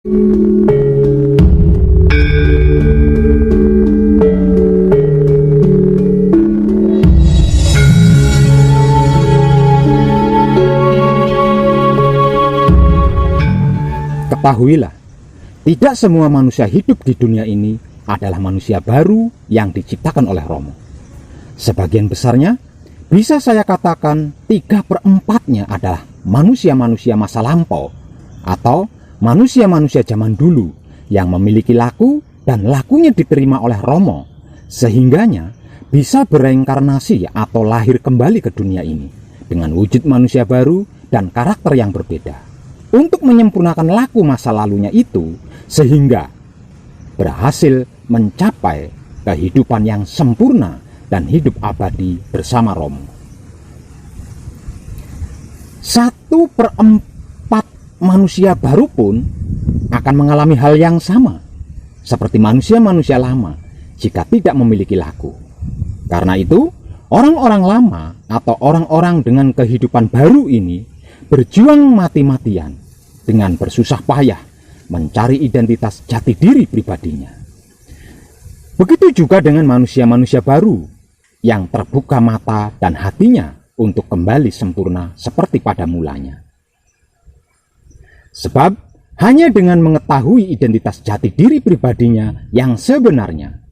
Ketahuilah, tidak semua manusia hidup di dunia ini adalah manusia baru yang diciptakan oleh Romo. Sebagian besarnya, bisa saya katakan 3/4-nya adalah manusia-manusia masa lampau atau manusia-manusia zaman dulu yang memiliki laku dan lakunya diterima oleh Romo, sehingganya bisa bereinkarnasi atau lahir kembali ke dunia ini dengan wujud manusia baru dan karakter yang berbeda untuk menyempurnakan laku masa lalunya itu, sehingga berhasil mencapai kehidupan yang sempurna dan hidup abadi bersama Romo. 1/4 manusia baru pun akan mengalami hal yang sama seperti manusia-manusia lama jika tidak memiliki laku. Karena itu, orang-orang lama atau orang-orang dengan kehidupan baru ini berjuang mati-matian dengan bersusah payah mencari identitas jati diri pribadinya. Begitu juga dengan manusia-manusia baru yang terbuka mata dan hatinya untuk kembali sempurna seperti pada mulanya. Sebab hanya dengan mengetahui identitas jati diri pribadinya yang sebenarnya,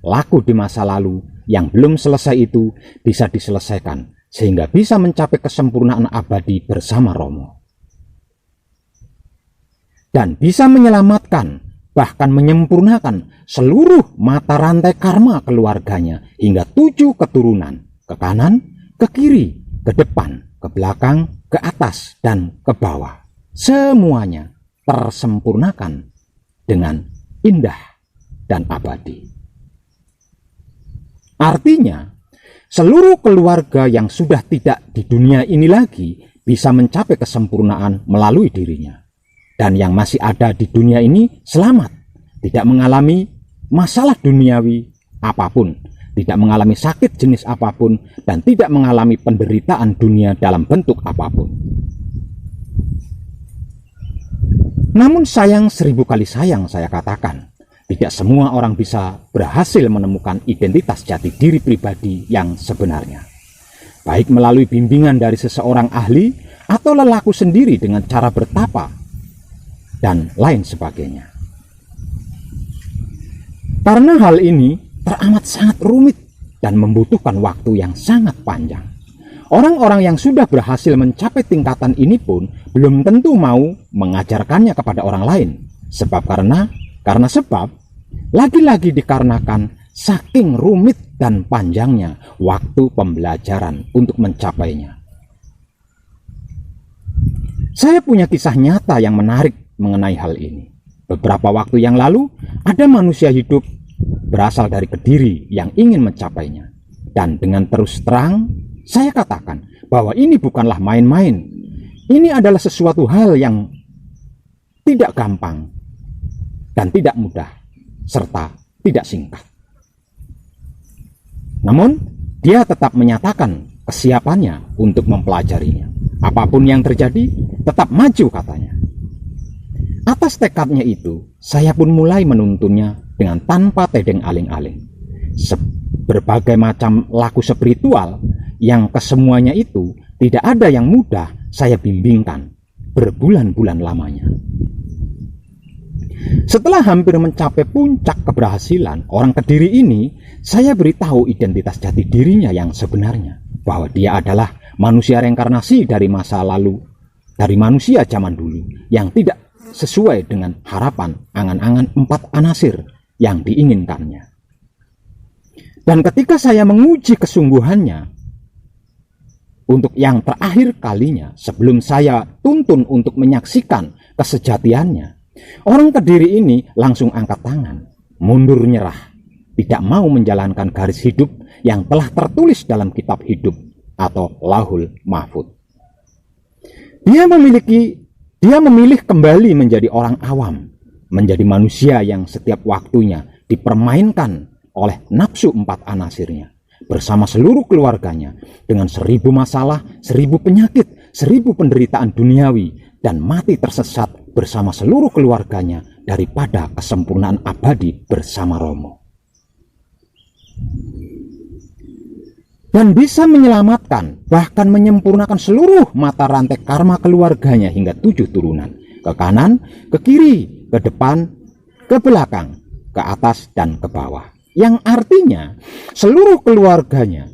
laku di masa lalu yang belum selesai itu bisa diselesaikan sehingga bisa mencapai kesempurnaan abadi bersama Romo. Dan bisa menyelamatkan, bahkan menyempurnakan seluruh mata rantai karma keluarganya hingga 7 keturunan, ke kanan, ke kiri, ke depan, ke belakang, ke atas, dan ke bawah. Semuanya tersempurnakan dengan indah dan abadi. Artinya, seluruh keluarga yang sudah tidak di dunia ini lagi bisa mencapai kesempurnaan melalui dirinya. Dan yang masih ada di dunia ini selamat, tidak mengalami masalah duniawi apapun, tidak mengalami sakit jenis apapun, dan tidak mengalami penderitaan dunia dalam bentuk apapun. Namun sayang 1000 kali sayang saya katakan, tidak semua orang bisa berhasil menemukan identitas jati diri pribadi yang sebenarnya. Baik melalui bimbingan dari seseorang ahli atau lelaku sendiri dengan cara bertapa, dan lain sebagainya. Karena hal ini teramat sangat rumit dan membutuhkan waktu yang sangat panjang. Orang-orang yang sudah berhasil mencapai tingkatan ini pun belum tentu mau mengajarkannya kepada orang lain. Karena lagi-lagi dikarenakan saking rumit dan panjangnya waktu pembelajaran untuk mencapainya. Saya punya kisah nyata yang menarik mengenai hal ini. Beberapa waktu yang lalu, ada manusia hidup berasal dari Kediri yang ingin mencapainya. Dan dengan terus terang, saya katakan bahwa ini bukanlah main-main. Ini adalah sesuatu hal yang tidak gampang dan tidak mudah, serta tidak singkat. Namun, dia tetap menyatakan kesiapannya untuk mempelajarinya. Apapun yang terjadi, tetap maju katanya. Atas tekadnya itu, saya pun mulai menuntunnya dengan tanpa tedeng aling-aling. Berbagai macam laku spiritual yang kesemuanya itu tidak ada yang mudah saya bimbingkan berbulan-bulan lamanya. Setelah hampir mencapai puncak keberhasilan orang Kediri ini, saya beritahu identitas jati dirinya yang sebenarnya, bahwa dia adalah manusia reinkarnasi dari masa lalu, dari manusia zaman dulu yang tidak sesuai dengan harapan angan-angan 4 anasir yang diinginkannya. Dan ketika saya menguji kesungguhannya untuk yang terakhir kalinya sebelum saya tuntun untuk menyaksikan kesejatiannya, orang Kediri ini langsung angkat tangan, mundur nyerah, tidak mau menjalankan garis hidup yang telah tertulis dalam kitab hidup atau Lauhul Mahfuz. Dia memilih kembali menjadi orang awam, menjadi manusia yang setiap waktunya dipermainkan oleh nafsu 4 anasirnya, bersama seluruh keluarganya, dengan 1000 masalah, 1000 penyakit, 1000 penderitaan duniawi, dan mati tersesat bersama seluruh keluarganya daripada kesempurnaan abadi bersama Romo. Dan bisa menyelamatkan, bahkan menyempurnakan seluruh mata rantai karma keluarganya hingga 7 turunan. Ke kanan, ke kiri, ke depan, ke belakang, ke atas, dan ke bawah. Yang artinya, seluruh keluarganya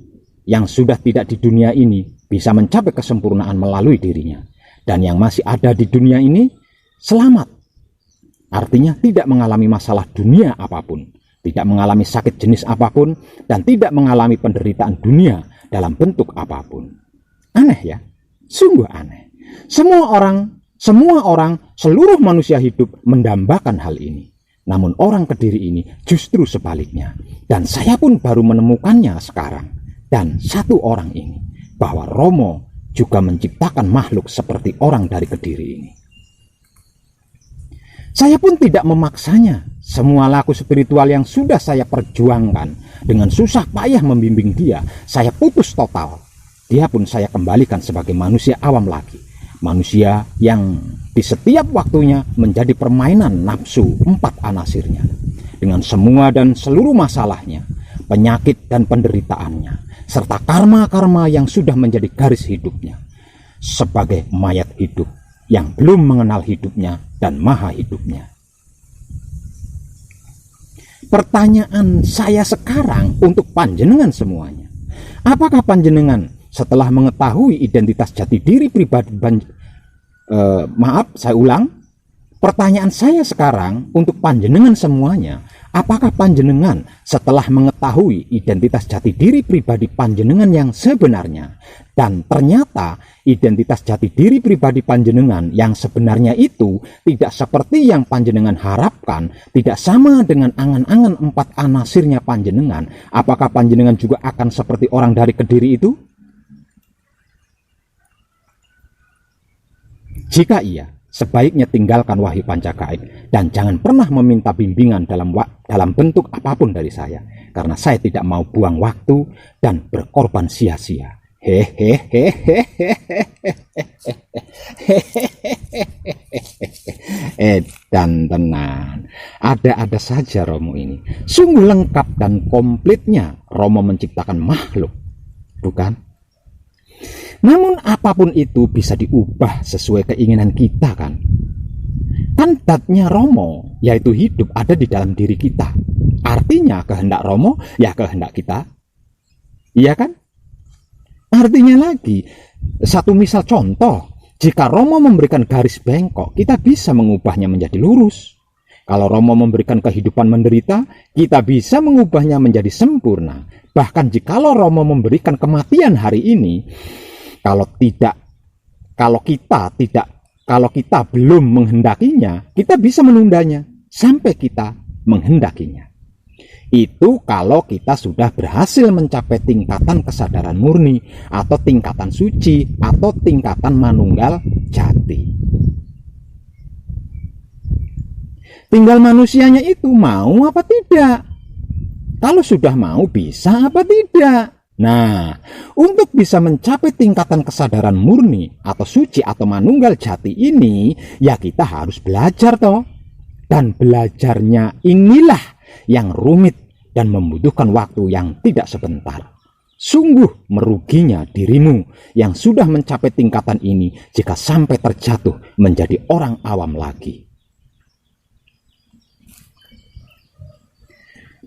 yang sudah tidak di dunia ini bisa mencapai kesempurnaan melalui dirinya. Dan yang masih ada di dunia ini, selamat. Artinya tidak mengalami masalah dunia apapun, tidak mengalami sakit jenis apapun, dan tidak mengalami penderitaan dunia dalam bentuk apapun. Aneh ya? Sungguh aneh. Semua orang, seluruh manusia hidup mendambakan hal ini. Namun orang Kediri ini justru sebaliknya. Dan saya pun baru menemukannya sekarang. Dan satu orang ini, bahwa Romo juga menciptakan makhluk seperti orang dari Kediri ini. Saya pun tidak memaksanya. Semua laku spiritual yang sudah saya perjuangkan dengan susah payah membimbing dia, saya putus total. Dia pun saya kembalikan sebagai manusia awam lagi. Manusia yang di setiap waktunya menjadi permainan nafsu 4 anasirnya. Dengan semua dan seluruh masalahnya, penyakit dan penderitaannya, serta karma-karma yang sudah menjadi garis hidupnya. Sebagai mayat hidup yang belum mengenal hidupnya dan maha hidupnya. Pertanyaan saya sekarang untuk panjenengan semuanya. Apakah panjenengan setelah mengetahui identitas jati diri pribadi saya ulang. Pertanyaan saya sekarang untuk panjenengan semuanya. Apakah panjenengan setelah mengetahui identitas jati diri pribadi panjenengan yang sebenarnya, dan ternyata identitas jati diri pribadi panjenengan yang sebenarnya itu tidak seperti yang panjenengan harapkan, tidak sama dengan angan-angan 4 anasirnya panjenengan, apakah panjenengan juga akan seperti orang dari Kediri itu? Jika iya, sebaiknya tinggalkan Wahyu Pancagaib dan jangan pernah meminta bimbingan dalam bentuk apapun dari saya, karena saya tidak mau buang waktu dan berkorban sia-sia. Dan tenan, ada-ada saja Romo ini. Sungguh lengkap dan komplitnya Romo menciptakan makhluk, bukan? Namun apapun itu bisa diubah sesuai keinginan kita kan? Kan datnya Romo, yaitu hidup, ada di dalam diri kita. Artinya kehendak Romo, ya kehendak kita. Iya kan? Artinya lagi, satu misal contoh, jika Romo memberikan garis bengkok, kita bisa mengubahnya menjadi lurus. Kalau Romo memberikan kehidupan menderita, kita bisa mengubahnya menjadi sempurna. Bahkan jikalau Romo memberikan kematian hari ini, kalau kita belum menghendakinya, kita bisa menundanya sampai kita menghendakinya. Itu kalau kita sudah berhasil mencapai tingkatan kesadaran murni, atau tingkatan suci, atau tingkatan manunggal jati. Tinggal manusianya itu mau apa tidak. Kalau sudah mau, bisa apa tidak. Nah, untuk bisa mencapai tingkatan kesadaran murni atau suci atau manunggal jati ini, ya kita harus belajar toh. Dan belajarnya inilah yang rumit dan membutuhkan waktu yang tidak sebentar. Sungguh meruginya dirimu yang sudah mencapai tingkatan ini jika sampai terjatuh menjadi orang awam lagi.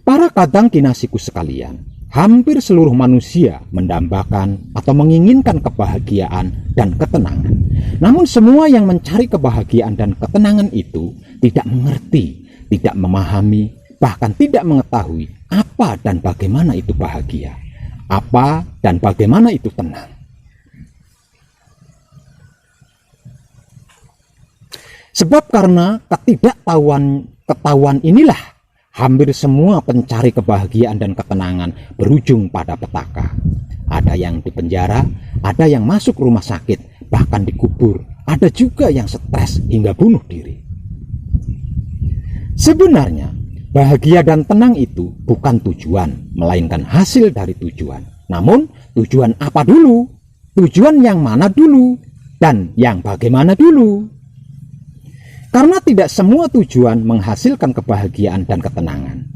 Para kadang kinasiku sekalian, hampir seluruh manusia mendambakan atau menginginkan kebahagiaan dan ketenangan. Namun semua yang mencari kebahagiaan dan ketenangan itu tidak mengerti, tidak memahami, bahkan tidak mengetahui apa dan bagaimana itu bahagia, apa dan bagaimana itu tenang. Sebab karena ketahuan inilah hampir semua pencari kebahagiaan dan ketenangan berujung pada petaka. Ada yang dipenjara, ada yang masuk rumah sakit, bahkan dikubur. Ada juga yang stres hingga bunuh diri. Sebenarnya, bahagia dan tenang itu bukan tujuan, melainkan hasil dari tujuan. Namun, tujuan apa dulu? Tujuan yang mana dulu? Dan yang bagaimana dulu? Karena tidak semua tujuan menghasilkan kebahagiaan dan ketenangan.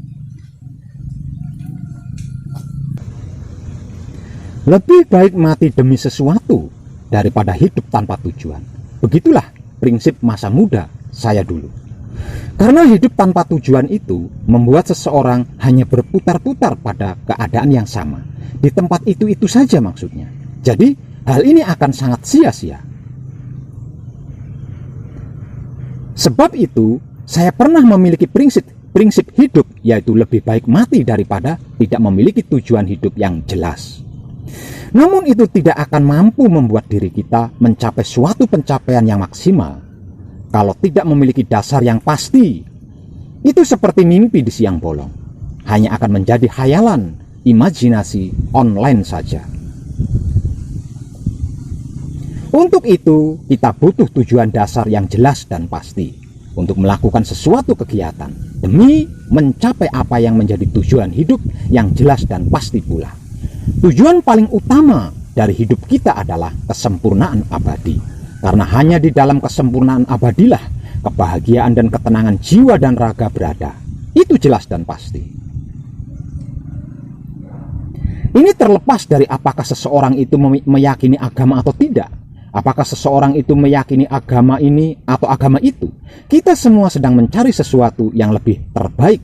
Lebih baik mati demi sesuatu daripada hidup tanpa tujuan. Begitulah prinsip masa muda saya dulu. Karena hidup tanpa tujuan itu membuat seseorang hanya berputar-putar pada keadaan yang sama, di tempat itu saja maksudnya. Jadi hal ini akan sangat sia-sia. Sebab itu saya pernah memiliki prinsip hidup, yaitu lebih baik mati daripada tidak memiliki tujuan hidup yang jelas. Namun itu tidak akan mampu membuat diri kita mencapai suatu pencapaian yang maksimal kalau tidak memiliki dasar yang pasti. Itu seperti mimpi di siang bolong, hanya akan menjadi khayalan, imajinasi online saja. Untuk itu kita butuh tujuan dasar yang jelas dan pasti untuk melakukan sesuatu kegiatan demi mencapai apa yang menjadi tujuan hidup yang jelas dan pasti pula. Tujuan paling utama dari hidup kita adalah kesempurnaan abadi. Karena hanya di dalam kesempurnaan abadilah kebahagiaan dan ketenangan jiwa dan raga berada. Itu jelas dan pasti. Ini terlepas dari apakah seseorang itu meyakini agama atau tidak. Apakah seseorang itu meyakini agama ini atau agama itu. Kita semua sedang mencari sesuatu yang lebih terbaik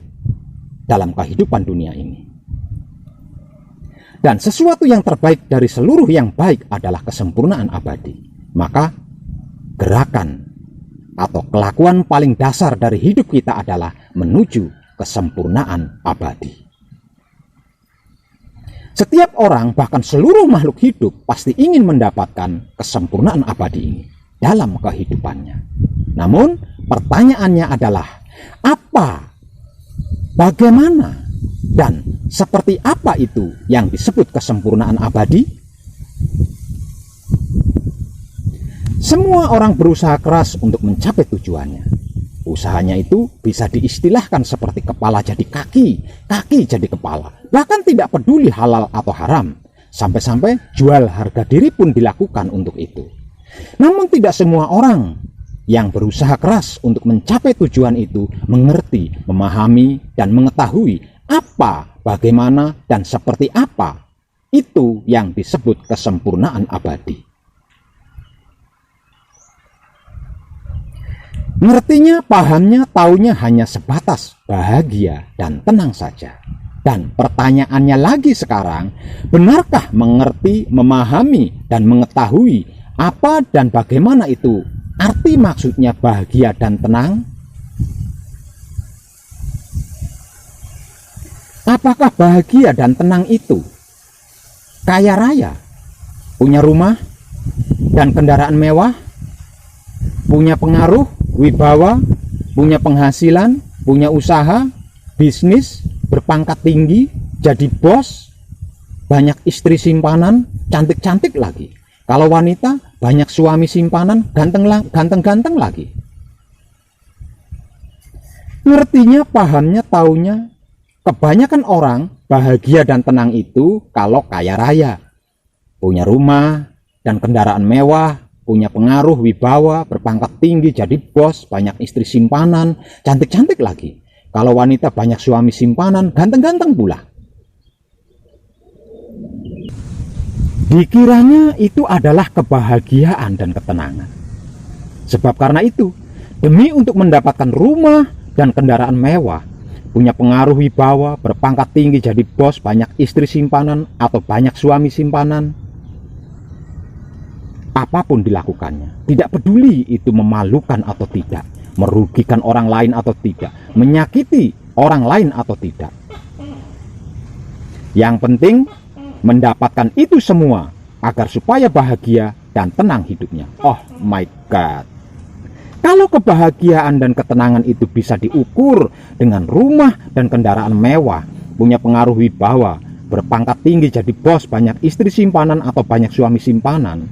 dalam kehidupan dunia ini. Dan sesuatu yang terbaik dari seluruh yang baik adalah kesempurnaan abadi. Maka gerakan atau kelakuan paling dasar dari hidup kita adalah menuju kesempurnaan abadi. Setiap orang, bahkan seluruh makhluk hidup, pasti ingin mendapatkan kesempurnaan abadi ini dalam kehidupannya. Namun pertanyaannya adalah apa, bagaimana, dan seperti apa itu yang disebut kesempurnaan abadi? Semua orang berusaha keras untuk mencapai tujuannya. Usahanya itu bisa diistilahkan seperti kepala jadi kaki, kaki jadi kepala. Bahkan tidak peduli halal atau haram. Sampai-sampai jual harga diri pun dilakukan untuk itu. Namun tidak semua orang yang berusaha keras untuk mencapai tujuan itu mengerti, memahami, dan mengetahui apa, bagaimana, dan seperti apa itu yang disebut kesempurnaan abadi. Ngertinya, pahamnya, taunya hanya sebatas bahagia dan tenang saja. Dan pertanyaannya lagi sekarang, benarkah mengerti, memahami, dan mengetahui apa dan bagaimana itu arti maksudnya bahagia dan tenang? Apakah bahagia dan tenang itu kaya raya, punya rumah dan kendaraan mewah, punya pengaruh, wibawa, punya penghasilan, punya usaha, bisnis, berpangkat tinggi, jadi bos, banyak istri simpanan, cantik-cantik lagi. Kalau wanita, banyak suami simpanan, ganteng-ganteng lagi. Ngertinya, pahamnya, taunya, kebanyakan orang bahagia dan tenang itu kalau kaya raya, punya rumah dan kendaraan mewah, punya pengaruh, wibawa, berpangkat tinggi, jadi bos, banyak istri simpanan, cantik-cantik lagi. Kalau wanita banyak suami simpanan, ganteng-ganteng pula. Dikiranya itu adalah kebahagiaan dan ketenangan. Sebab karena itu, demi untuk mendapatkan rumah dan kendaraan mewah, punya pengaruh, wibawa, berpangkat tinggi, jadi bos, banyak istri simpanan atau banyak suami simpanan, apapun dilakukannya, tidak peduli itu memalukan atau tidak, merugikan orang lain atau tidak, menyakiti orang lain atau tidak. Yang penting mendapatkan itu semua agar supaya bahagia dan tenang hidupnya. Oh my God. Kalau kebahagiaan dan ketenangan itu bisa diukur dengan rumah dan kendaraan mewah, punya pengaruh, wibawa, berpangkat tinggi, jadi bos, banyak istri simpanan atau banyak suami simpanan,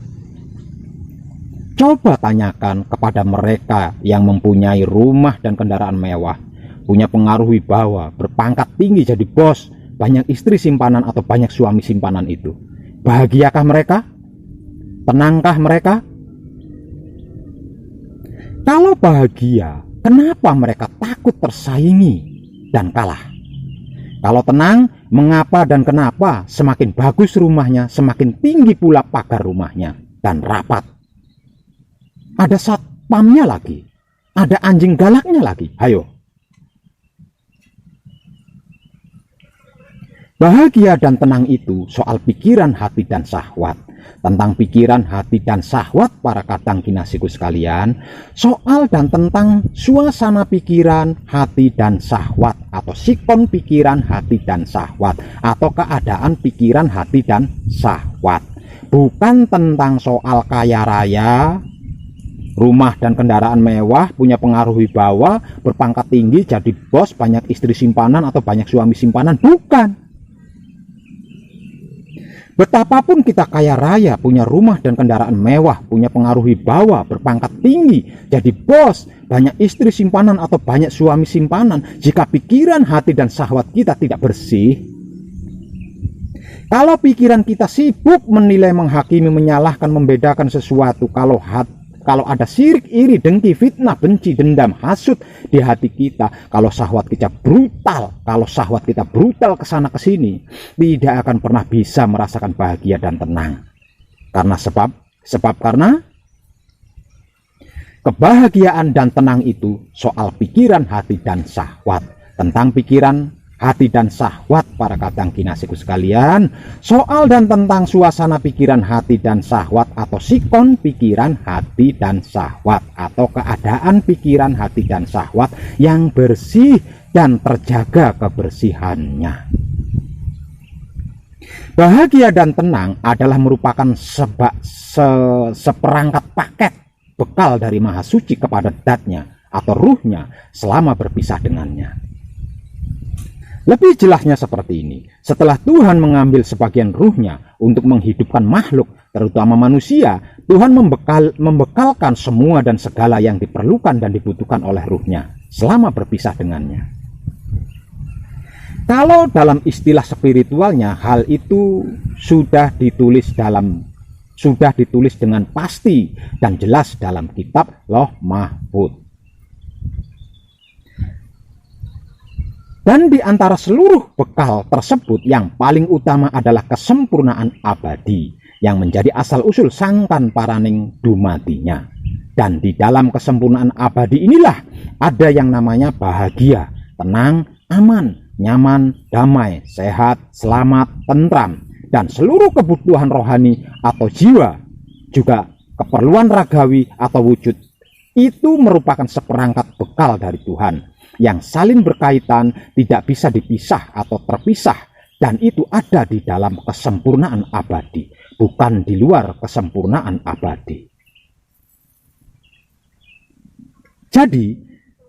coba tanyakan kepada mereka yang mempunyai rumah dan kendaraan mewah, punya pengaruh, wibawa, berpangkat tinggi, jadi bos, banyak istri simpanan atau banyak suami simpanan itu. Bahagiakah mereka? Tenangkah mereka? Kalau bahagia, kenapa mereka takut tersaingi dan kalah? Kalau tenang, mengapa dan kenapa semakin bagus rumahnya, semakin tinggi pula pagar rumahnya dan rapat? Ada satpamnya lagi, ada anjing galaknya lagi. Hayo. Bahagia dan tenang itu soal pikiran, hati, dan syahwat. Tentang pikiran, hati, dan syahwat para kadang kinasiku sekalian, soal dan tentang suasana pikiran, hati, dan syahwat, atau sikon pikiran, hati, dan syahwat, atau keadaan pikiran, hati, dan syahwat. Bukan tentang soal kaya raya, rumah dan kendaraan mewah, punya pengaruh wibawa, berpangkat tinggi, jadi bos, banyak istri simpanan atau banyak suami simpanan. Bukan. Betapapun kita kaya raya, punya rumah dan kendaraan mewah, punya pengaruh wibawa, berpangkat tinggi, jadi bos, banyak istri simpanan atau banyak suami simpanan, jika pikiran, hati, dan syahwat kita tidak bersih, kalau pikiran kita sibuk menilai, menghakimi, menyalahkan, membedakan sesuatu, kalau ada sirik, iri, dengki, fitnah, benci, dendam, hasut di hati kita, kalau syahwat kita brutal ke sana ke sini, tidak akan pernah bisa merasakan bahagia dan tenang. Karena karena kebahagiaan dan tenang itu soal pikiran, hati, dan syahwat. Tentang pikiran, hati, dan syahwat para kadang kinasiku sekalian, soal dan tentang suasana pikiran, hati, dan syahwat, atau sikon pikiran, hati, dan syahwat, atau keadaan pikiran, hati, dan syahwat yang bersih dan terjaga kebersihannya. Bahagia dan tenang adalah merupakan seperangkat paket bekal dari Maha Suci kepada zatnya atau ruhnya selama berpisah dengannya. Lebih jelasnya seperti ini, setelah Tuhan mengambil sebagian ruhnya untuk menghidupkan makhluk, terutama manusia, Tuhan membekalkan semua dan segala yang diperlukan dan dibutuhkan oleh ruhnya selama berpisah dengannya. Kalau dalam istilah spiritualnya, hal itu sudah ditulis dengan pasti dan jelas dalam kitab Lauh Mahfudz. Dan di antara seluruh bekal tersebut, yang paling utama adalah kesempurnaan abadi yang menjadi asal-usul sangkan paraning dumatinya. Dan di dalam kesempurnaan abadi inilah ada yang namanya bahagia, tenang, aman, nyaman, damai, sehat, selamat, tentram, dan seluruh kebutuhan rohani atau jiwa, juga keperluan ragawi atau wujud, itu merupakan seperangkat bekal dari Tuhan yang saling berkaitan, tidak bisa dipisah atau terpisah, dan itu ada di dalam kesempurnaan abadi, bukan di luar kesempurnaan abadi. Jadi,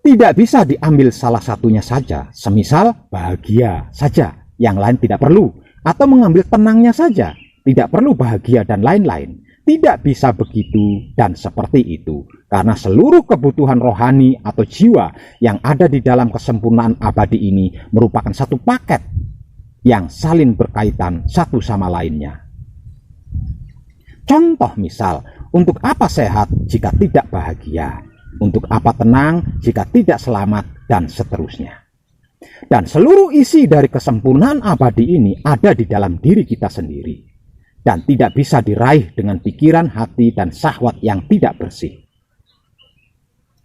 tidak bisa diambil salah satunya saja, semisal bahagia saja, yang lain tidak perlu, atau mengambil tenangnya saja, tidak perlu bahagia dan lain-lain. Tidak bisa begitu dan seperti itu, karena seluruh kebutuhan rohani atau jiwa yang ada di dalam kesempurnaan abadi ini merupakan satu paket yang saling berkaitan satu sama lainnya. Contoh misal, untuk apa sehat jika tidak bahagia? Untuk apa tenang jika tidak selamat? Dan seterusnya. Dan seluruh isi dari kesempurnaan abadi ini ada di dalam diri kita sendiri, dan tidak bisa diraih dengan pikiran, hati, dan syahwat yang tidak bersih.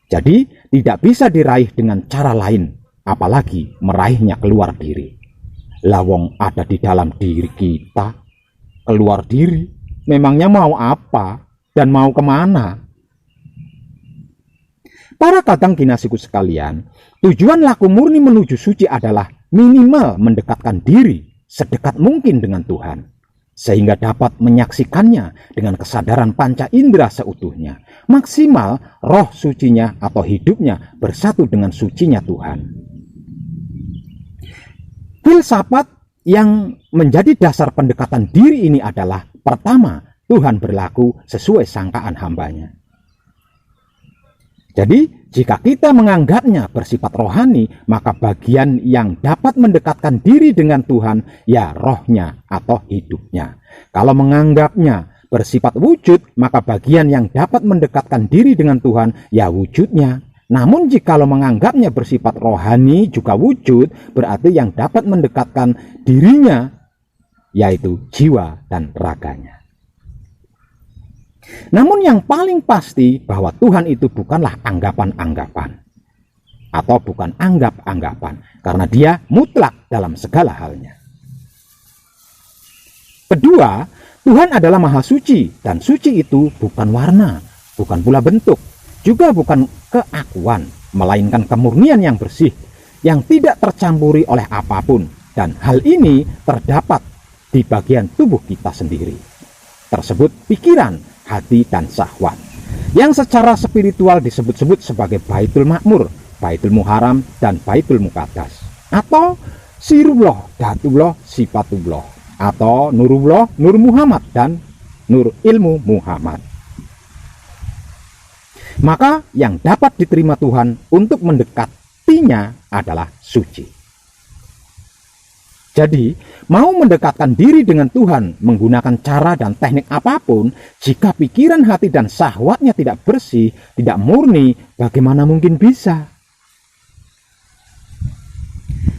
Jadi tidak bisa diraih dengan cara lain, apalagi meraihnya keluar diri. Lawong ada di dalam diri kita, keluar diri, memangnya mau apa dan mau kemana? Para kadang kinasiku sekalian, tujuan laku murni menuju suci adalah minimal mendekatkan diri sedekat mungkin dengan Tuhan, sehingga dapat menyaksikannya dengan kesadaran panca indera seutuhnya. Maksimal roh sucinya atau hidupnya bersatu dengan sucinya Tuhan. Filsafat yang menjadi dasar pendekatan diri ini adalah, pertama, Tuhan berlaku sesuai sangkaan hambanya. Jadi, jika kita menganggapnya bersifat rohani, maka bagian yang dapat mendekatkan diri dengan Tuhan, ya rohnya atau hidupnya. Kalau menganggapnya bersifat wujud, maka bagian yang dapat mendekatkan diri dengan Tuhan ya wujudnya. Namun jikalau menganggapnya bersifat rohani juga wujud, berarti yang dapat mendekatkan dirinya yaitu jiwa dan raganya. Namun yang paling pasti bahwa Tuhan itu bukanlah anggapan-anggapan atau bukan anggap-anggapan, karena dia mutlak dalam segala halnya. Kedua, Tuhan adalah maha suci, dan suci itu bukan warna, bukan pula bentuk, juga bukan keakuan, melainkan kemurnian yang bersih, yang tidak tercampuri oleh apapun. Dan hal ini terdapat di bagian tubuh kita sendiri, tersebut pikiran, hati, dan syahwat, yang secara spiritual disebut-sebut sebagai Baitul Makmur, Baitul Muharram, dan Baitul Muqaddas, atau Sirullah, Datullah, Sifatullah, atau Nurullah, Nur Muhammad, dan Nur Ilmu Muhammad. Maka yang dapat diterima Tuhan untuk mendekatinya adalah suci. Jadi, mau mendekatkan diri dengan Tuhan menggunakan cara dan teknik apapun, jika pikiran, hati, dan syahwatnya tidak bersih, tidak murni, bagaimana mungkin bisa?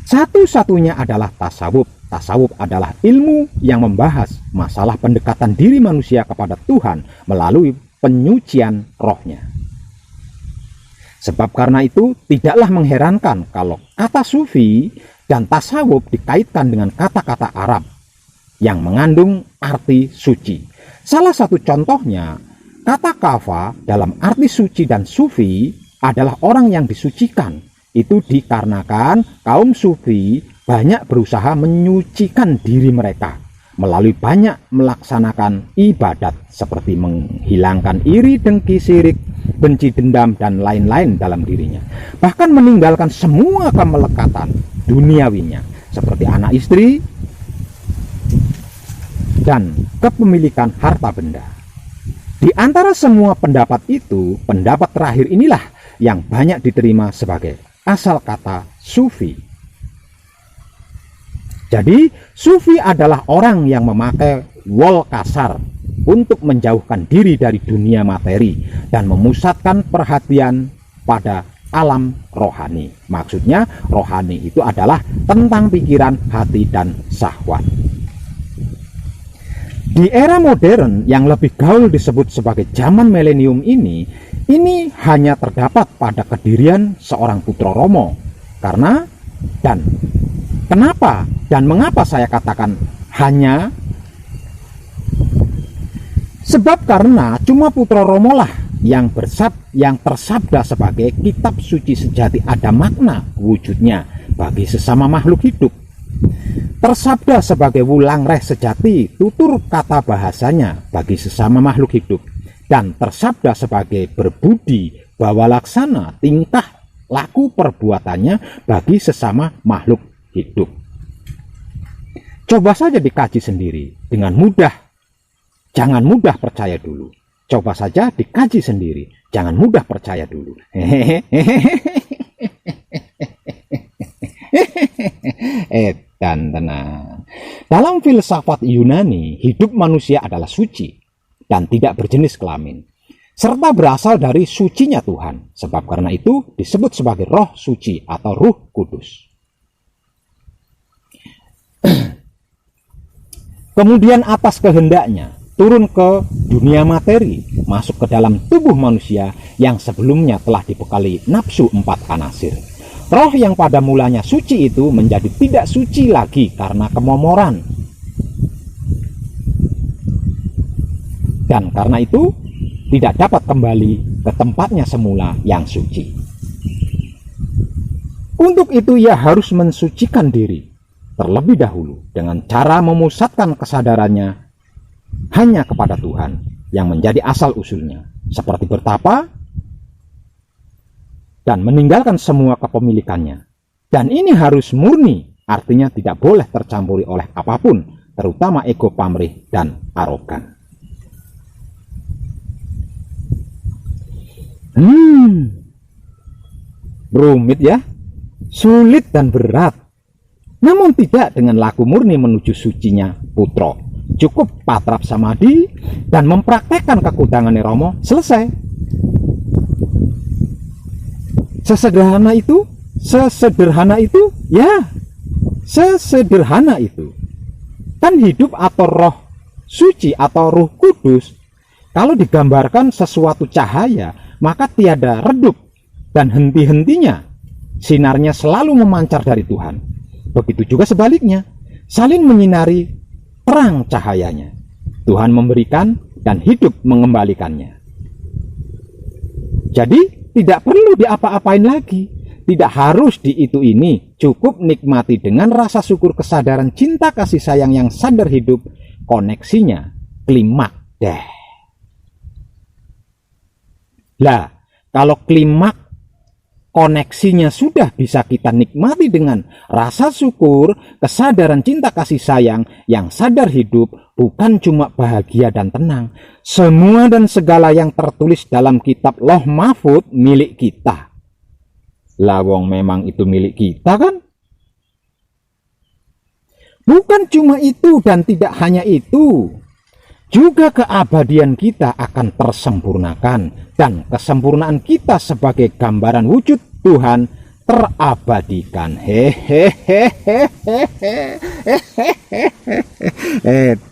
Satu-satunya adalah tasawuf. Tasawuf adalah ilmu yang membahas masalah pendekatan diri manusia kepada Tuhan melalui penyucian rohnya. Sebab karena itu tidaklah mengherankan kalau kata sufi dan tasawuf dikaitkan dengan kata-kata Arab yang mengandung arti suci. Salah satu contohnya, kata kafa dalam arti suci dan sufi adalah orang yang disucikan. Itu dikarenakan kaum sufi banyak berusaha menyucikan diri mereka melalui banyak melaksanakan ibadat seperti menghilangkan iri, dengki, sirik, benci, dendam, dan lain-lain dalam dirinya. Bahkan meninggalkan semua kemelekatan duniawinya seperti anak istri dan kepemilikan harta benda. Di antara semua pendapat itu, pendapat terakhir inilah yang banyak diterima sebagai asal kata sufi. Jadi, sufi adalah orang yang memakai wol kasar untuk menjauhkan diri dari dunia materi dan memusatkan perhatian pada alam rohani. Maksudnya, rohani itu adalah tentang pikiran, hati, dan syahwat. Di era modern yang lebih gaul disebut sebagai zaman milenium ini hanya terdapat pada kedirian seorang putra Romo. Kenapa dan mengapa saya katakan hanya? Sebab karena cuma putra Romo lah yang tersabda sebagai kitab suci sejati, ada makna wujudnya bagi sesama makhluk hidup. Tersabda sebagai wulangreh sejati, tutur kata bahasanya bagi sesama makhluk hidup. Dan tersabda sebagai berbudi, bawa laksana, tingkah laku perbuatannya bagi sesama makhluk hidup. Coba saja dikaji sendiri dengan mudah. Jangan mudah percaya dulu. Coba saja dikaji sendiri. Jangan mudah percaya dulu. Dan tenang. Dalam filsafat Yunani, hidup manusia adalah suci dan tidak berjenis kelamin, serta berasal dari sucinya Tuhan. Sebab karena itu disebut sebagai roh suci atau Ruh Kudus. Kemudian atas kehendaknya turun ke dunia materi, masuk ke dalam tubuh manusia yang sebelumnya telah dibekali nafsu 4 anasir. Roh yang pada mulanya suci itu menjadi tidak suci lagi karena kemomoran. Dan karena itu tidak dapat kembali ke tempatnya semula yang suci. Untuk itu ia harus mensucikan diri terlebih dahulu dengan cara memusatkan kesadarannya hanya kepada Tuhan yang menjadi asal usulnya, seperti bertapa dan meninggalkan semua kepemilikannya. Dan ini harus murni, artinya tidak boleh tercampuri oleh apapun, terutama ego pamrih dan arogan. Rumit ya, sulit dan berat. Namun tidak dengan laku murni menuju sucinya putra, cukup patrap samadhi dan mempraktekkan kekudangan Romo, selesai. Sesederhana itu, ya, sesederhana itu. Kan hidup atau roh suci atau Roh Kudus, kalau digambarkan sesuatu cahaya, maka tiada redup dan henti-hentinya. Sinarnya selalu memancar dari Tuhan. Begitu juga sebaliknya, saling menyinari terang cahayanya. Tuhan memberikan dan hidup mengembalikannya. Jadi tidak perlu diapa-apain lagi, tidak harus di itu ini, cukup nikmati dengan rasa syukur, kesadaran, cinta, kasih sayang yang sadar hidup. Koneksinya klimaks deh. Lah, kalau klimaks koneksinya sudah bisa kita nikmati dengan rasa syukur, kesadaran, cinta, kasih sayang yang sadar hidup, bukan cuma bahagia dan tenang. Semua dan segala yang tertulis dalam kitab Lauh Mahfudz milik kita. Lah wong memang itu milik kita kan? Bukan cuma itu dan tidak hanya itu. Juga keabadian kita akan tersempurnakan dan kesempurnaan kita sebagai gambaran wujud Tuhan terabadikan.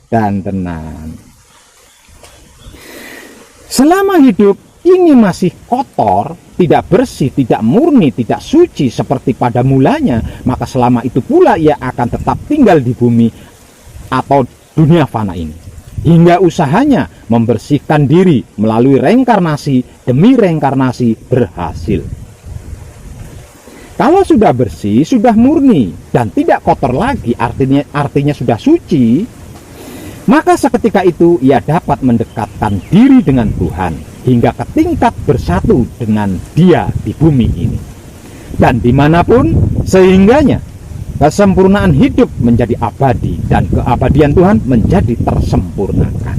Dan tenang. Selama hidup ini masih kotor, tidak bersih, tidak murni, tidak suci seperti pada mulanya, maka selama itu pula ia akan tetap tinggal di bumi atau dunia fana ini. Hingga usahanya membersihkan diri melalui reinkarnasi demi reinkarnasi berhasil. Kalau sudah bersih, sudah murni dan tidak kotor lagi, artinya sudah suci, maka seketika itu ia dapat mendekatkan diri dengan Tuhan hingga ke tingkat bersatu dengan Dia di bumi ini. Dan dimanapun, sehingganya kesempurnaan hidup menjadi abadi dan keabadian Tuhan menjadi tersempurnakan.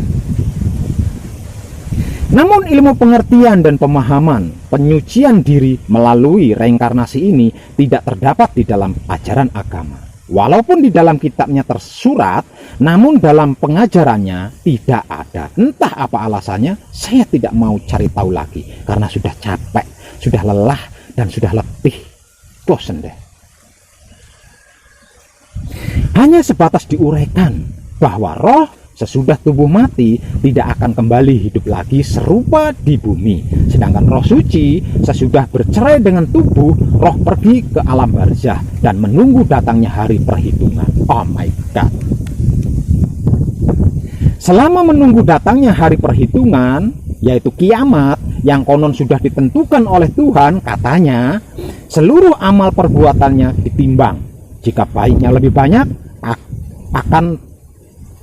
Namun ilmu pengertian dan pemahaman penyucian diri melalui reinkarnasi ini tidak terdapat di dalam ajaran agama. Walaupun di dalam kitabnya tersurat, namun dalam pengajarannya tidak ada. Entah apa alasannya, saya tidak mau cari tahu lagi karena sudah capek, sudah lelah dan sudah letih. Bosan deh. Hanya sebatas diuraikan bahwa roh sesudah tubuh mati tidak akan kembali hidup lagi serupa di bumi. Sedangkan roh suci sesudah bercerai dengan tubuh, roh pergi ke alam barzah dan menunggu datangnya hari perhitungan. Oh my God. Selama menunggu datangnya hari perhitungan, yaitu kiamat, yang konon sudah ditentukan oleh Tuhan, katanya seluruh amal perbuatannya ditimbang. Jika baiknya lebih banyak, akan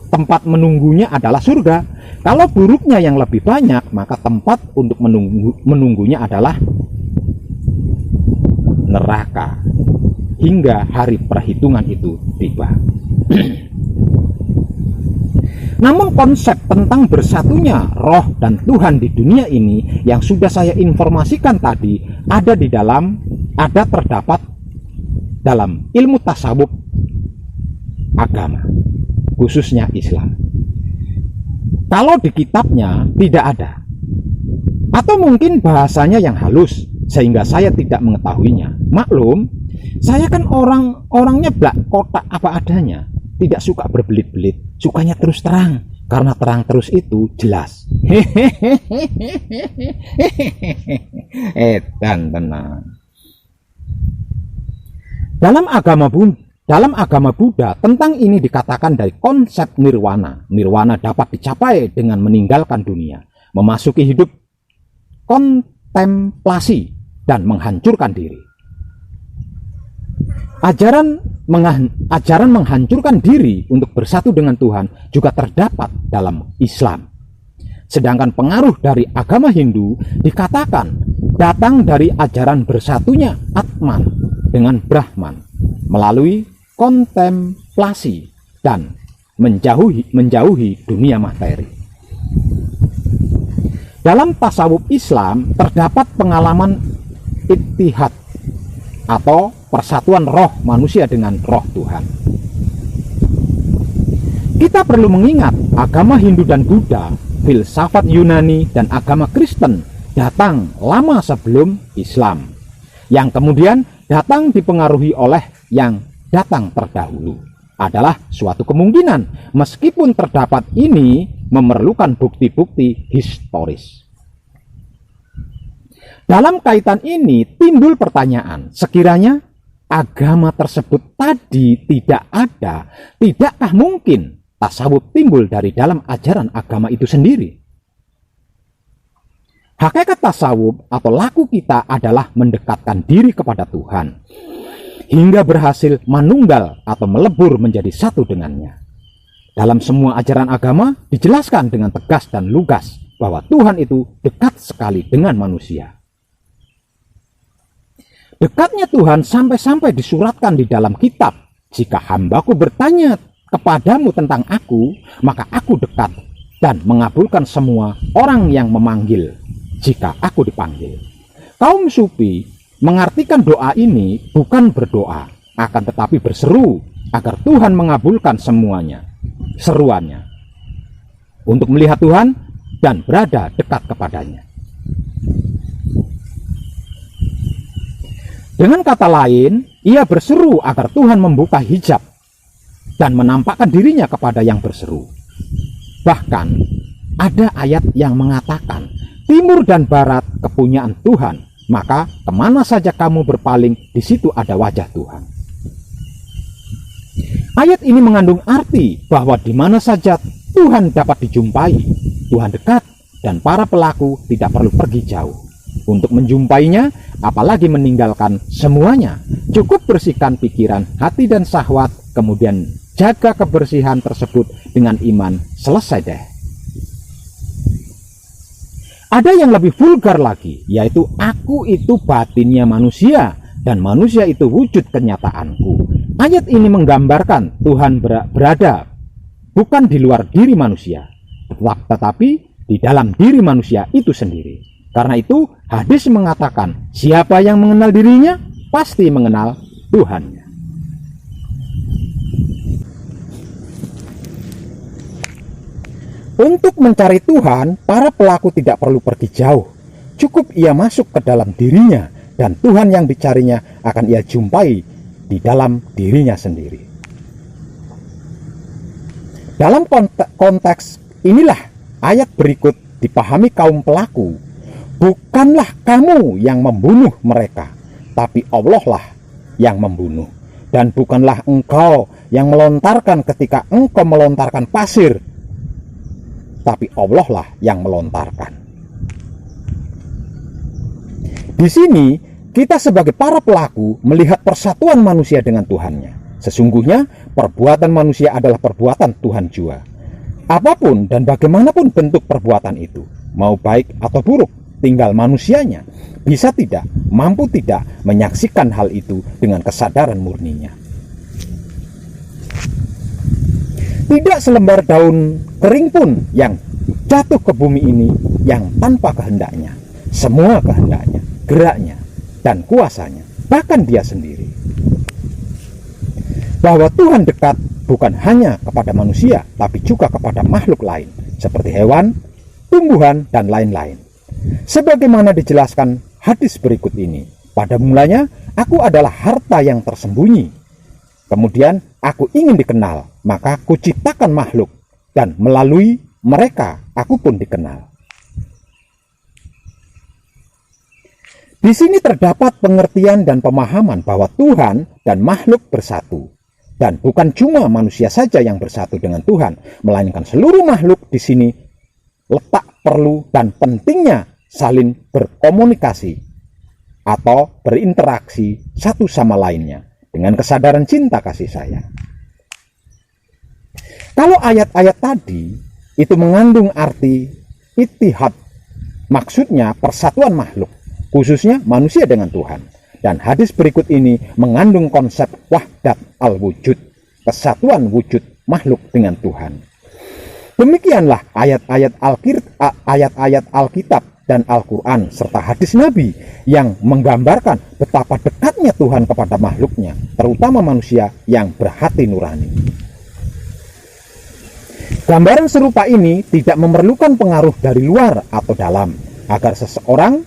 tempat menunggunya adalah surga. Kalau buruknya yang lebih banyak, maka tempat untuk menunggunya adalah neraka hingga hari perhitungan itu tiba. Namun konsep tentang bersatunya roh dan Tuhan di dunia ini yang sudah saya informasikan tadi terdapat dalam ilmu tasawuf agama, khususnya Islam. Kalau di kitabnya tidak ada, atau mungkin bahasanya yang halus sehingga saya tidak mengetahuinya. Maklum, saya kan orangnya blak kotak apa adanya, tidak suka berbelit-belit, sukanya terus terang, karena terang terus itu jelas. Dan tenang. Dalam agama Buddha, tentang ini dikatakan dari konsep nirwana. Nirwana dapat dicapai dengan meninggalkan dunia, memasuki hidup kontemplasi, dan menghancurkan diri. Ajaran menghancurkan diri untuk bersatu dengan Tuhan juga terdapat dalam Islam. Sedangkan pengaruh dari agama Hindu dikatakan datang dari ajaran bersatunya Atman dengan Brahman melalui kontemplasi dan menjauhi dunia materi. Dalam tasawuf Islam terdapat pengalaman ittihad atau persatuan roh manusia dengan roh Tuhan. Kita Kita perlu mengingat agama Hindu dan Buddha, filsafat Yunani, dan agama Kristen datang lama sebelum Islam, yang kemudian datang dipengaruhi oleh yang datang terdahulu. Adalah suatu kemungkinan, meskipun terdapat ini memerlukan bukti-bukti historis. Dalam kaitan ini timbul pertanyaan, sekiranya agama tersebut tadi tidak ada, tidakkah mungkin tasawuf timbul dari dalam ajaran agama itu sendiri? Hakikat tasawuf atau laku kita adalah mendekatkan diri kepada Tuhan, hingga berhasil manunggal atau melebur menjadi satu dengannya. Dalam semua ajaran agama dijelaskan dengan tegas dan lugas bahwa Tuhan itu dekat sekali dengan manusia. Dekatnya Tuhan sampai-sampai disuratkan di dalam kitab, "Jika hambaku bertanya kepadamu tentang aku, maka aku dekat dan mengabulkan semua orang yang memanggil jika aku dipanggil." Kaum Sufi mengartikan doa ini bukan berdoa, akan tetapi berseru agar Tuhan mengabulkan semuanya, seruannya, untuk melihat Tuhan dan berada dekat kepadanya. Dengan kata lain, ia berseru agar Tuhan membuka hijab dan menampakkan dirinya kepada yang berseru. Bahkan ada ayat yang mengatakan, timur dan barat kepunyaan Tuhan, maka kemana saja kamu berpaling, di situ ada wajah Tuhan. Ayat ini mengandung arti bahwa di mana saja Tuhan dapat dijumpai, Tuhan dekat dan para pelaku tidak perlu pergi jauh untuk menjumpainya, apalagi meninggalkan semuanya. Cukup bersihkan pikiran, hati, dan syahwat, kemudian jaga kebersihan tersebut dengan iman, selesai deh. Ada yang lebih vulgar lagi, yaitu aku itu batinnya manusia dan manusia itu wujud kenyataanku. Ayat ini menggambarkan Tuhan berada bukan di luar diri manusia, tetapi di dalam diri manusia itu sendiri. Karena itu hadis mengatakan, siapa yang mengenal dirinya pasti mengenal Tuhannya. Untuk mencari Tuhan, para pelaku tidak perlu pergi jauh. Cukup ia masuk ke dalam dirinya, dan Tuhan yang dicarinya akan ia jumpai di dalam dirinya sendiri. Dalam konteks inilah ayat berikut dipahami kaum pelaku. Bukanlah kamu yang membunuh mereka, tapi Allah lah yang membunuh. Dan bukanlah engkau yang melontarkan ketika engkau melontarkan pasir, tapi Allah lah yang melontarkan. Di sini kita sebagai para pelaku melihat persatuan manusia dengan Tuhannya. Sesungguhnya perbuatan manusia adalah perbuatan Tuhan jua. Apapun dan bagaimanapun bentuk perbuatan itu, mau baik atau buruk, tinggal manusianya bisa tidak, mampu tidak menyaksikan hal itu dengan kesadaran murninya. Tidak selembar daun kering pun yang jatuh ke bumi ini yang tanpa kehendaknya. Semua kehendaknya, geraknya, dan kuasanya, bahkan dia sendiri. Bahwa Tuhan dekat bukan hanya kepada manusia, tapi juga kepada makhluk lain, seperti hewan, tumbuhan, dan lain-lain. Sebagaimana dijelaskan hadis berikut ini, pada mulanya aku adalah harta yang tersembunyi. Kemudian aku ingin dikenal, maka aku ciptakan makhluk, dan melalui mereka aku pun dikenal. Di sini terdapat pengertian dan pemahaman bahwa Tuhan dan makhluk bersatu. Dan bukan cuma manusia saja yang bersatu dengan Tuhan, melainkan seluruh makhluk. Di sini letak perlu dan pentingnya saling berkomunikasi atau berinteraksi satu sama lainnya dengan kesadaran cinta kasih sayang. Kalau ayat-ayat tadi itu mengandung arti ittihad, maksudnya persatuan makhluk, khususnya manusia dengan Tuhan. Dan hadis berikut ini mengandung konsep wahdat al-wujud, kesatuan wujud makhluk dengan Tuhan. Demikianlah ayat-ayat Alkitab dan Al-Quran serta hadis Nabi yang menggambarkan betapa dekatnya Tuhan kepada makhluknya, terutama manusia yang berhati nurani. Gambaran serupa ini tidak memerlukan pengaruh dari luar atau dalam, agar seseorang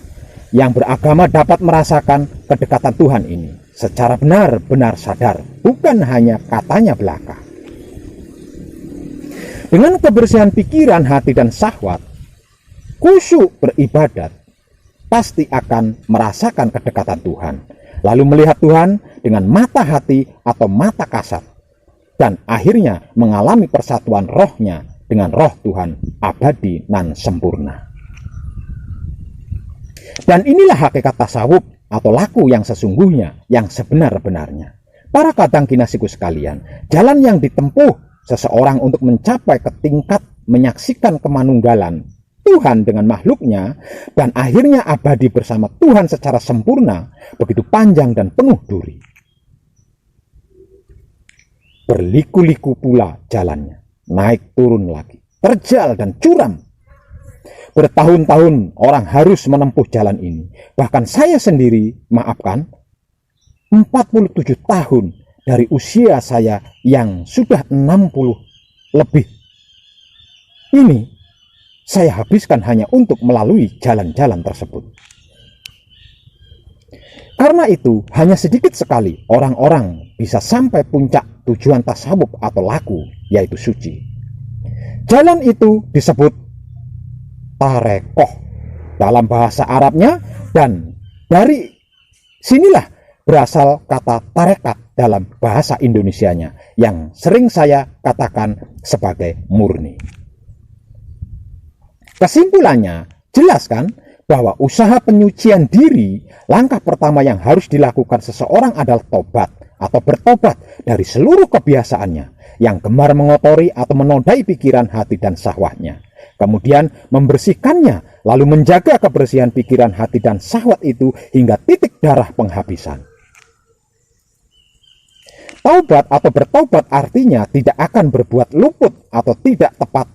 yang beragama dapat merasakan kedekatan Tuhan ini secara benar-benar sadar, bukan hanya katanya belaka. Dengan kebersihan pikiran, hati, dan syahwat, khusyuk beribadat pasti akan merasakan kedekatan Tuhan, lalu melihat Tuhan dengan mata hati atau mata kasat, dan akhirnya mengalami persatuan rohnya dengan roh Tuhan abadi nan sempurna. Dan inilah hakikat tasawuf atau laku yang sesungguhnya, yang sebenar-benarnya. Para kadang kinasiku sekalian, jalan yang ditempuh seseorang untuk mencapai ke tingkat menyaksikan kemanunggalan Tuhan dengan makhluknya, dan akhirnya abadi bersama Tuhan secara sempurna, begitu panjang dan penuh duri. Berliku-liku pula jalannya, naik turun lagi, terjal dan curam. Bertahun-tahun orang harus menempuh jalan ini. Bahkan saya sendiri, 47 tahun dari usia saya yang sudah 60 lebih. Ini saya habiskan hanya untuk melalui jalan-jalan tersebut. Karena itu, hanya sedikit sekali orang-orang bisa sampai puncak tujuan tasawuf atau laku, yaitu suci. Jalan itu disebut tarekoh dalam bahasa Arabnya, dan dari sinilah berasal kata tarekat dalam bahasa Indonesianya yang sering saya katakan sebagai murni. Kesimpulannya, jelas kan bahwa usaha penyucian diri, langkah pertama yang harus dilakukan seseorang adalah tobat atau bertobat dari seluruh kebiasaannya yang gemar mengotori atau menodai pikiran, hati, dan syahwatnya. Kemudian membersihkannya, lalu menjaga kebersihan pikiran, hati, dan syahwat itu hingga titik darah penghabisan. Taubat atau bertobat artinya tidak akan berbuat luput atau tidak tepat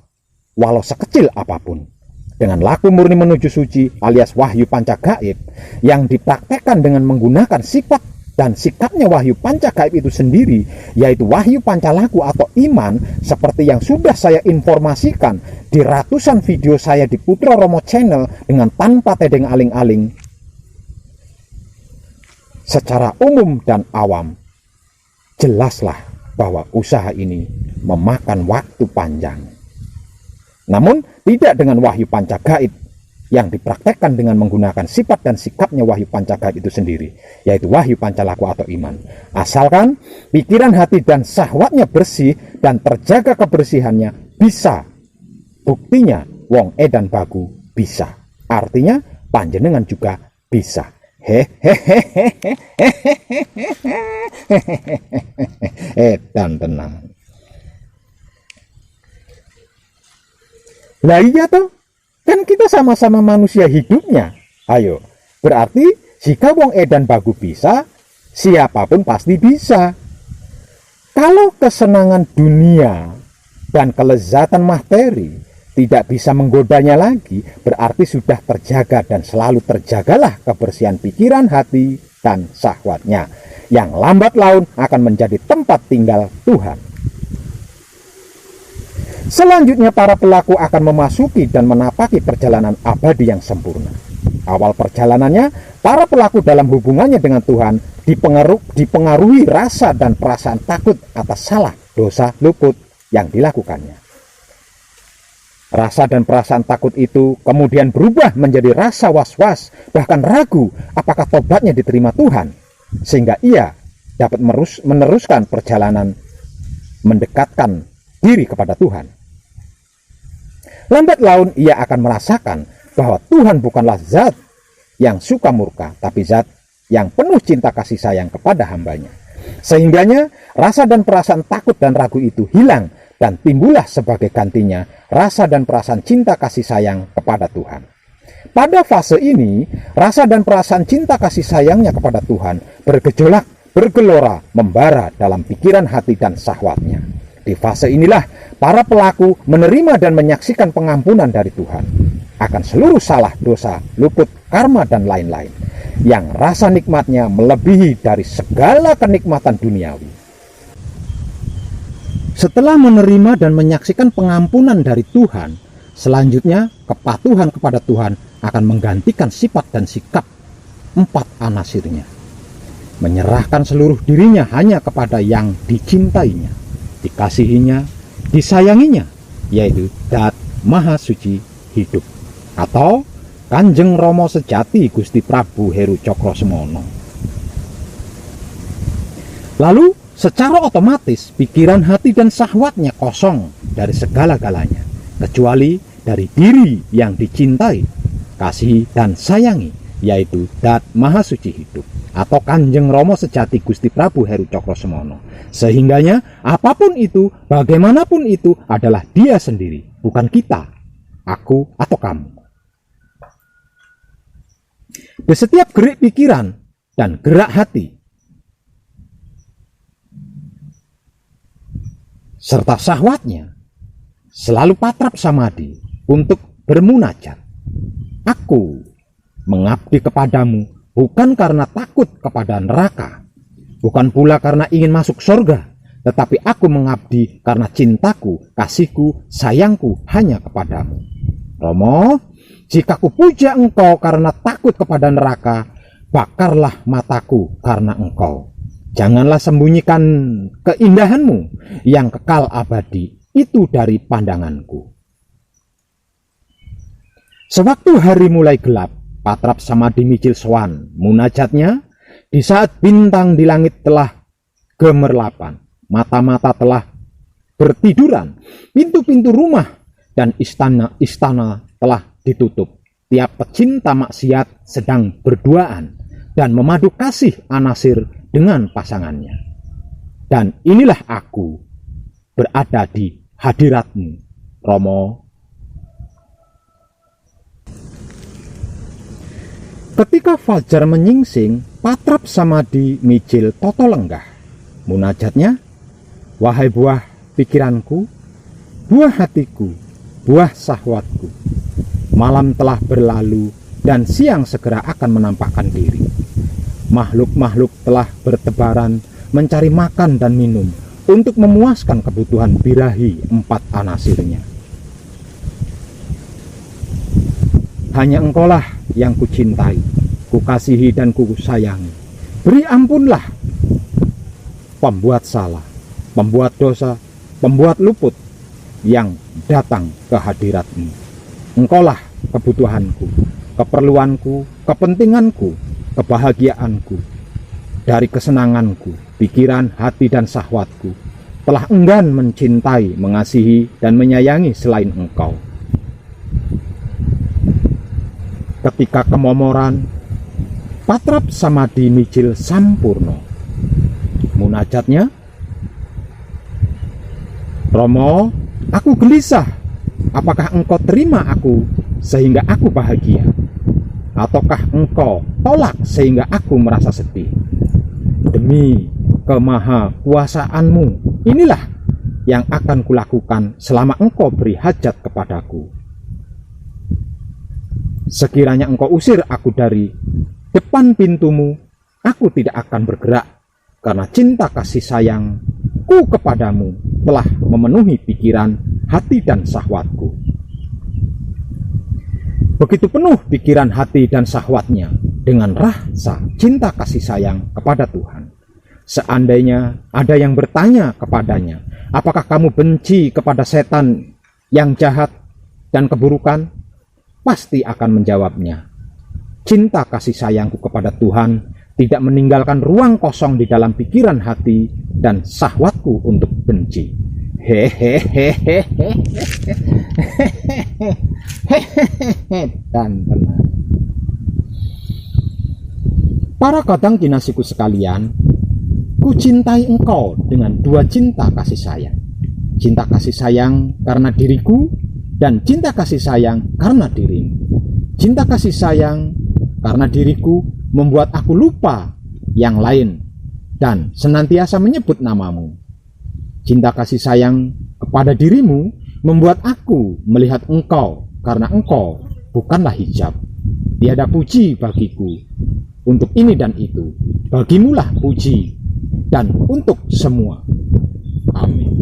walau sekecil apapun. Dengan laku murni menuju suci alias wahyu panca gaib yang dipraktekkan dengan menggunakan sifat dan sikapnya wahyu panca gaib itu sendiri, yaitu wahyu panca laku atau iman, seperti yang sudah saya informasikan di ratusan video saya di Putra Romo Channel dengan tanpa tedeng aling-aling, secara umum dan awam, jelaslah bahwa usaha ini memakan waktu panjang. Namun tidak dengan wahyu panca gaib yang dipraktekkan dengan menggunakan sifat dan sikapnya wahyu panca gaib itu sendiri, yaitu wahyu panca laku atau iman. Asalkan pikiran, hati, dan syahwatnya bersih dan terjaga kebersihannya, bisa. Buktinya wong edan bagu bisa. Artinya panjenengan juga bisa. Edan tenang. Lah iya toh, kan kita sama-sama manusia hidupnya. Ayo, berarti jika wong edan bagu bisa, siapapun pasti bisa. Kalau kesenangan dunia dan kelezatan materi tidak bisa menggodanya lagi, berarti sudah terjaga dan selalu terjagalah kebersihan pikiran, hati, dan syahwatnya, yang lambat laun akan menjadi tempat tinggal Tuhan. Selanjutnya para pelaku akan memasuki dan menapaki perjalanan abadi yang sempurna. Awal perjalanannya, para pelaku dalam hubungannya dengan Tuhan dipengaruhi rasa dan perasaan takut atas salah, dosa, luput yang dilakukannya. Rasa dan perasaan takut itu kemudian berubah menjadi rasa was-was, bahkan ragu apakah tobatnya diterima Tuhan, sehingga ia dapat meneruskan perjalanan mendekatkan diri kepada Tuhan. Lambat laun ia akan merasakan bahwa Tuhan bukanlah zat yang suka murka, tapi zat yang penuh cinta kasih sayang kepada hambanya. Sehingganya rasa dan perasaan takut dan ragu itu hilang, dan timbullah sebagai gantinya rasa dan perasaan cinta kasih sayang kepada Tuhan. Pada fase ini, rasa dan perasaan cinta kasih sayangnya kepada Tuhan bergejolak, bergelora, membara dalam pikiran, hati, dan syahwatnya. Di fase inilah para pelaku menerima dan menyaksikan pengampunan dari Tuhan akan seluruh salah, dosa, luput, karma, dan lain-lain, yang rasa nikmatnya melebihi dari segala kenikmatan duniawi. Setelah menerima dan menyaksikan pengampunan dari Tuhan, selanjutnya kepatuhan kepada Tuhan akan menggantikan sifat dan sikap empat anasirnya. Menyerahkan seluruh dirinya hanya kepada yang dicintainya, dikasihinya, disayanginya, yaitu Dat Maha Suci Hidup, atau Kanjeng Rama sejati Gusti Prabu Heru Cokrosemono. Lalu secara otomatis pikiran, hati, dan syahwatnya kosong dari segala-galanya, kecuali dari diri yang dicintai, kasihi, dan sayangi, yaitu Dat Maha Suci Hidup atau Kanjeng Rama sejati Gusti Prabu Heru Cokrosemono. Sehingganya apapun itu, bagaimanapun itu adalah dia sendiri, bukan kita, aku, atau kamu. Di setiap gerak pikiran dan gerak hati serta syahwatnya selalu patrap samadi untuk bermunajat. Aku mengabdi kepadamu bukan karena takut kepada neraka, bukan pula karena ingin masuk surga, tetapi aku mengabdi karena cintaku, kasihku, sayangku hanya kepadamu. Romo, jika kupuja engkau karena takut kepada neraka, bakarlah mataku karena engkau. Janganlah sembunyikan keindahanmu yang kekal abadi itu dari pandanganku. Sewaktu hari mulai gelap, patrap samadi micil sowan munajatnya. Di saat bintang di langit telah gemerlapan, mata-mata telah bertiduran, pintu-pintu rumah dan istana-istana telah ditutup. Tiap pecinta maksiat sedang berduaan dan memadu kasih anasir dengan pasangannya. Dan inilah aku berada di hadiratmu, Romo. Ketika fajar menyingsing, patrap samadi micil toto lenggah. Munajatnya, wahai buah pikiranku, buah hatiku, buah syahwatku, malam telah berlalu dan siang segera akan menampakkan diri. Makhluk-makhluk telah bertebaran mencari makan dan minum untuk memuaskan kebutuhan birahi empat anasirnya. Hanya engkaulah yang kucintai, kukasihi dan kusayangi. Beri ampunlah pembuat salah, pembuat dosa, pembuat luput yang datang ke hadiratmu. Engkaulah kebutuhanku, keperluanku, kepentinganku, kebahagiaanku. Dari kesenanganku, pikiran, hati, dan syahwatku telah enggan mencintai, mengasihi, dan menyayangi selain engkau. Ketika kemomoran, patrap samadi micil sampurno. Munajatnya, Romo, aku gelisah. Apakah engkau terima aku sehingga aku bahagia? Ataukah engkau tolak sehingga aku merasa sedih? Demi kemahakuasaanmu, inilah yang akan kulakukan selama engkau beri hajat kepadaku. Sekiranya engkau usir aku dari depan pintumu, aku tidak akan bergerak, karena cinta kasih sayangku kepadamu telah memenuhi pikiran, hati, dan syahwatku. Begitu penuh pikiran, hati, dan syahwatnya dengan rasa cinta kasih sayang kepada Tuhan. Seandainya ada yang bertanya kepadanya, apakah kamu benci kepada setan yang jahat dan keburukan? Pasti akan menjawabnya, cinta kasih sayangku kepada Tuhan tidak meninggalkan ruang kosong di dalam pikiran, hati, dan syahwatku untuk benci. Hehehehe dan benar. Para kadang kinasiku sekalian, ku cintai engkau dengan dua cinta kasih sayang. Cinta kasih sayang karena diriku dan cinta kasih sayang karena dirimu. Cinta kasih sayang karena diriku membuat aku lupa yang lain dan senantiasa menyebut namamu. Cinta kasih sayang kepada dirimu membuat aku melihat engkau karena engkau bukanlah hijab. Tiada puji bagiku untuk ini dan itu. Bagimulah puji dan untuk semua. Amin.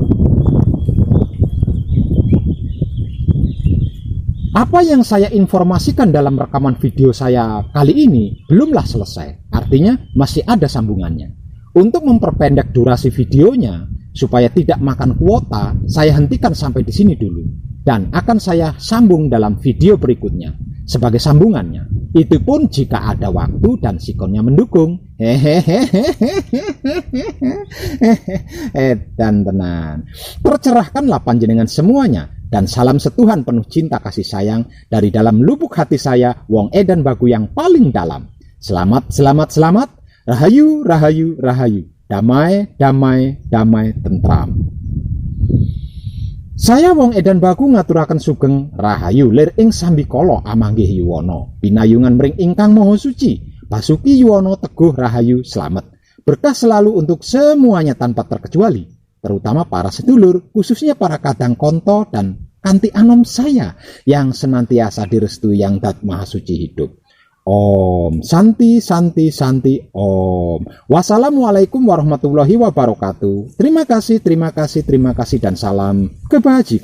Apa yang saya informasikan dalam rekaman video saya kali ini belumlah selesai. Artinya masih ada sambungannya. Untuk memperpendek durasi videonya supaya tidak makan kuota, saya hentikan sampai di sini dulu dan akan saya sambung dalam video berikutnya sebagai sambungannya. Itu pun jika ada waktu dan sikonnya mendukung. Dan tenan. Tercerahkanlah panjenengan semuanya. Dan salam setuhan penuh cinta kasih sayang dari dalam lubuk hati saya, Wong Edan Bagu yang paling dalam. Selamat, selamat, selamat. Rahayu, rahayu, rahayu. Damai, damai, damai, tentram. Saya Wong Edan Bagu ngaturaken sugeng rahayu lir ing sambikala amanggih yuwana. Pinayungan mring ingkang maha suci. Basuki yuwana teguh rahayu slamet. Berkah selalu untuk semuanya tanpa terkecuali. Terutama para sedulur, khususnya para kadang konto dan kanti anom saya yang senantiasa direstui yang dat maha suci hidup. Om, santi, santi, santi, om. Wassalamualaikum warahmatullahi wabarakatuh. Terima kasih, terima kasih, terima kasih, dan salam kebajikan.